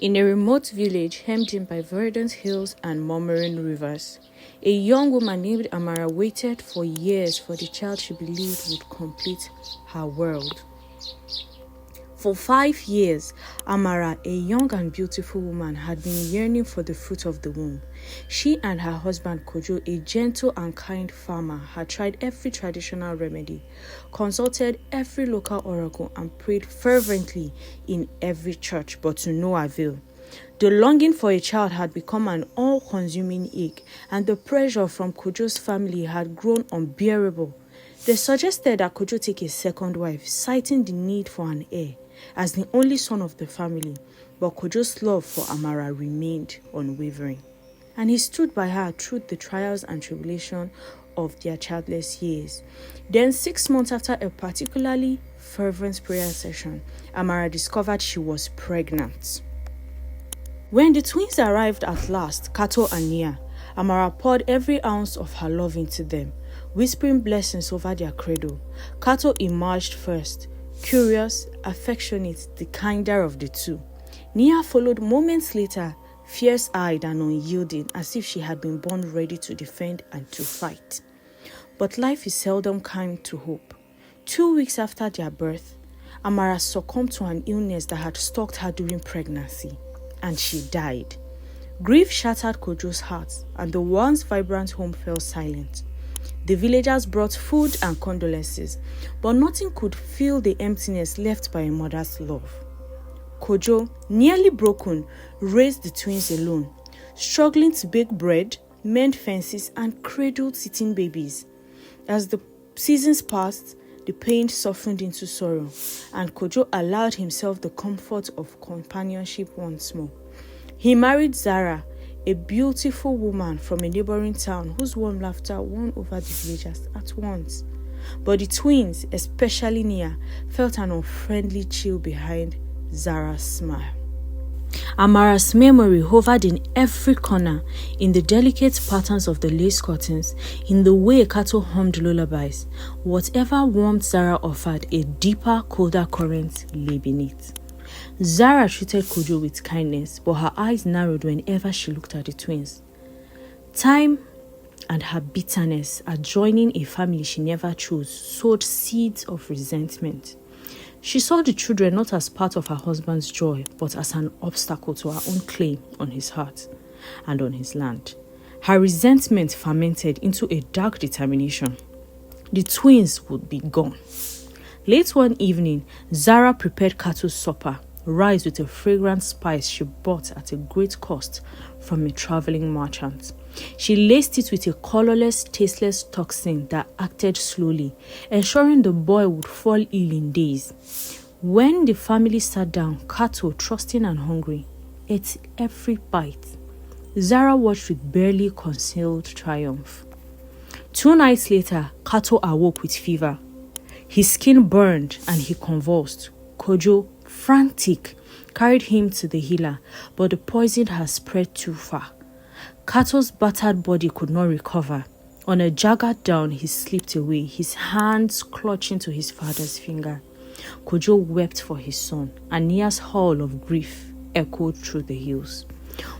In a remote village hemmed in by verdant hills and murmuring rivers, a young woman named Amara waited for years for the child she believed would complete her world. For 5 years, Amara, a young and beautiful woman, had been yearning for the fruit of the womb. She and her husband Kojo, a gentle and kind farmer, had tried every traditional remedy, consulted every local oracle, and prayed fervently in every church, but to no avail. The longing for a child had become an all-consuming ache, and the pressure from Kojo's family had grown unbearable. They suggested that Kojo take a second wife, citing the need for an heir as the only son of the family, but Kojo's love for Amara remained unwavering, and he stood by her through the trials and tribulations of their childless years. Then 6 months after a particularly fervent prayer session, Amara discovered she was pregnant. When the twins arrived at last, Kato and Nia, Amara poured every ounce of her love into them, whispering blessings over their cradle. Kato emerged first, curious, affectionate, the kinder of the two. Nia followed moments later, fierce-eyed and unyielding, as if she had been born ready to defend and to fight. But life is seldom kind to hope. 2 weeks after their birth, Amara succumbed to an illness that had stalked her during pregnancy, and she died. Grief shattered Kojo's heart, and the once vibrant home fell silent. The villagers brought food and condolences, but nothing could fill the emptiness left by a mother's love. Kojo, nearly broken, raised the twins alone, struggling to bake bread, mend fences, and cradle sitting babies. As the seasons passed, the pain softened into sorrow, and Kojo allowed himself the comfort of companionship once more. He married Zara, a beautiful woman from a neighboring town whose warm laughter won over the villagers at once. But the twins, especially Nia, felt an unfriendly chill behind Zara's smile. Amara's memory hovered in every corner, in the delicate patterns of the lace curtains, in the way Kato hummed lullabies. Whatever warmth Zara offered, a deeper, colder current lay beneath. Zara treated Kojo with kindness, but her eyes narrowed whenever she looked at the twins. Time and her bitterness at joining a family she never chose sowed seeds of resentment. She saw the children not as part of her husband's joy, but as an obstacle to her own claim on his heart and on his land. Her resentment fermented into a dark determination. The twins would be gone. Late one evening, Zara prepared Kato's supper, rice with a fragrant spice she bought at a great cost from a traveling merchant. She laced it with a colorless, tasteless toxin that acted slowly, ensuring the boy would fall ill in days. When the family sat down, Kato, trusting and hungry, ate every bite. Zara watched with barely concealed triumph. 2 nights later, Kato awoke with fever. His skin burned and he convulsed. Kojo, frantic, carried him to the healer, but the poison had spread too far. Kato's battered body could not recover. On a jagged down, he slipped away, his hands clutching to his father's finger. Kojo wept for his son, and Nia's howl of grief echoed through the hills.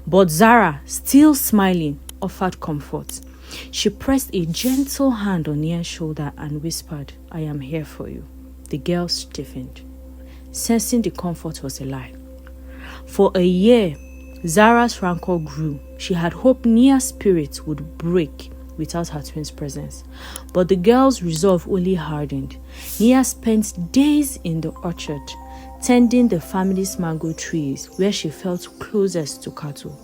But Zara, still smiling, offered comfort. She pressed a gentle hand on Nia's shoulder and whispered, "I am here for you." The girl stiffened, sensing the comfort was a lie. For a year, Zara's rancor grew. She had hoped Nia's spirit would break without her twins' presence, but the girl's resolve only hardened. Nia spent days in the orchard, tending the family's mango trees, where she felt closest to Kato.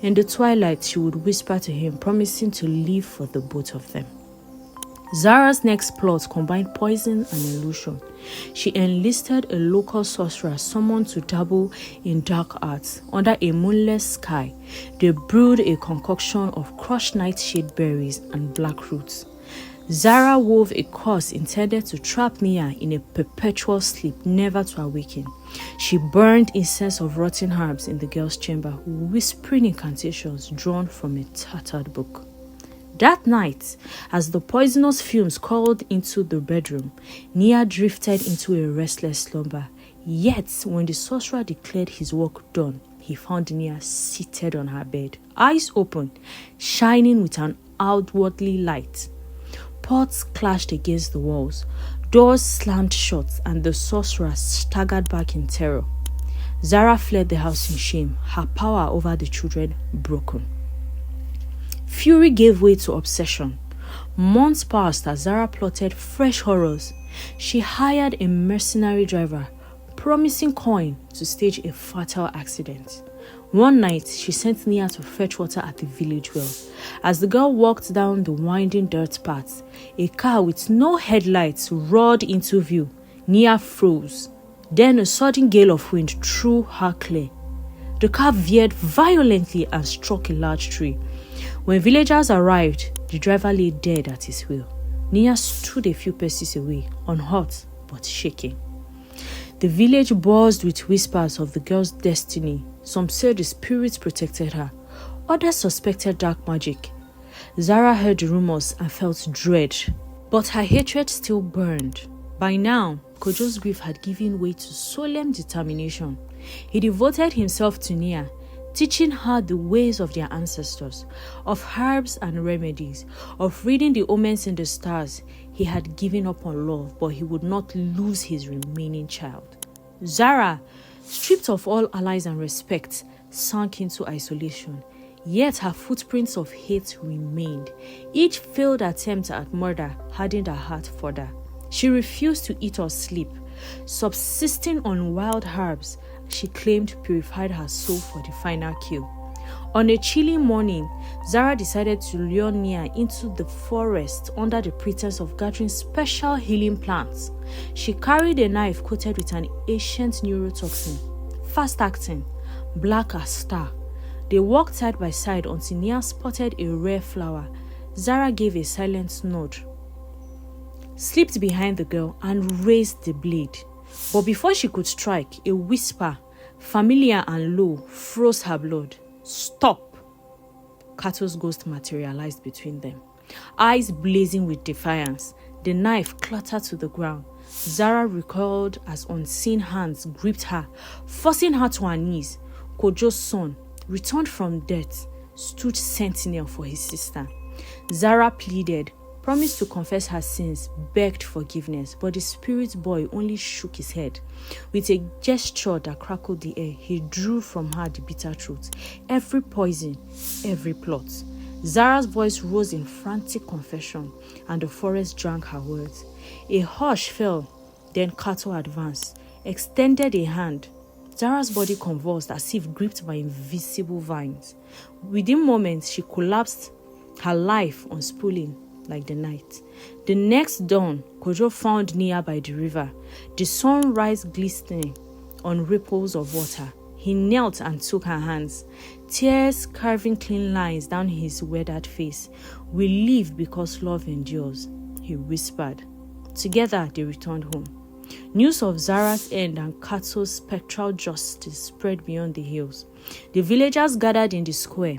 In the twilight, she would whisper to him, promising to live for the both of them. Zara's next plot combined poison and illusion. She enlisted a local sorcerer summoned to dabble in dark arts. Under a moonless sky, they brewed a concoction of crushed nightshade berries and black roots. Zara wove a curse intended to trap Nia in a perpetual sleep, never to awaken. She burned incense of rotten herbs in the girl's chamber, whispering incantations drawn from a tattered book. That night, as the poisonous fumes curled into the bedroom, Nia drifted into a restless slumber. Yet, when the sorcerer declared his work done, he found Nia seated on her bed, eyes open, shining with an outwardly light. Pots clashed against the walls, doors slammed shut, and the sorcerer staggered back in terror. Zara fled the house in shame, her power over the children broken. Fury gave way to obsession. Months passed as Zara plotted fresh horrors. She hired a mercenary driver, promising coin to stage a fatal accident. One night, she sent Nia to fetch water at the village well. As the girl walked down the winding dirt path, a car with no headlights roared into view. Nia froze. Then a sudden gale of wind threw her clear. The car veered violently and struck a large tree. When villagers arrived, the driver lay dead at his wheel. Nia stood a few paces away, unhurt but shaking. The village buzzed with whispers of the girl's destiny. Some said the spirits protected her. Others suspected dark magic. Zara heard the rumors and felt dread, but her hatred still burned. By now, Kojo's grief had given way to solemn determination. He devoted himself to Nia, teaching her the ways of their ancestors, of herbs and remedies, of reading the omens in the stars. He had given up on love, but he would not lose his remaining child. Zara, stripped of all allies and respect, sank into isolation. Yet her footprints of hate remained. Each failed attempt at murder hardened her heart further. She refused to eat or sleep. Subsisting on wild herbs, she claimed purified her soul for the final kill. On a chilly morning, Zara decided to lure Nia into the forest under the pretense of gathering special healing plants. She carried a knife coated with an ancient neurotoxin, fast-acting, black as star. They walked side by side until Nia spotted a rare flower. Zara gave a silent nod, slipped behind the girl, and raised the blade. But before she could strike, a whisper, familiar and low, froze her blood. "Stop!" Kato's ghost materialized between them, eyes blazing with defiance. The knife clattered to the ground. Zara recoiled as unseen hands gripped her, forcing her to her knees. Kojo's son, returned from death, stood sentinel for his sister. Zara pleaded, promised to confess her sins, begged forgiveness, but the spirit boy only shook his head. With a gesture that crackled the air, he drew from her the bitter truth. Every poison, every plot. Zara's voice rose in frantic confession, and the forest drank her words. A hush fell, then Kato advanced, extended a hand. Zara's body convulsed as if gripped by invisible vines. Within moments, she collapsed, her life unspooling like the night. The next dawn, Kojo found Nia by the river, the sunrise glistening on ripples of water. He knelt and took her hands, tears carving clean lines down his weathered face. "We live because love endures," he whispered. Together, they returned home. News of Zara's end and Kato's spectral justice spread beyond the hills. The villagers gathered in the square,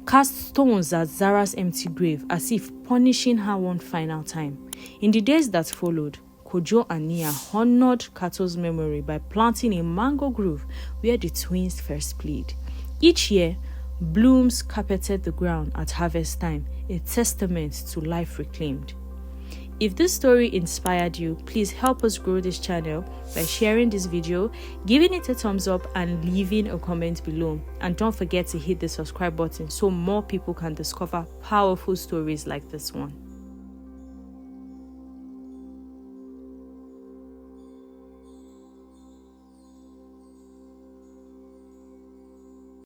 cast stones at Zara's empty grave as if punishing her one final time. In the days that followed, Kojo and Nia honored Kato's memory by planting a mango grove where the twins first played. Each year, blooms carpeted the ground at harvest time, a testament to life reclaimed. If this story inspired you, please help us grow this channel by sharing this video, giving it a thumbs up, and leaving a comment below. And don't forget to hit the subscribe button so more people can discover powerful stories like this one.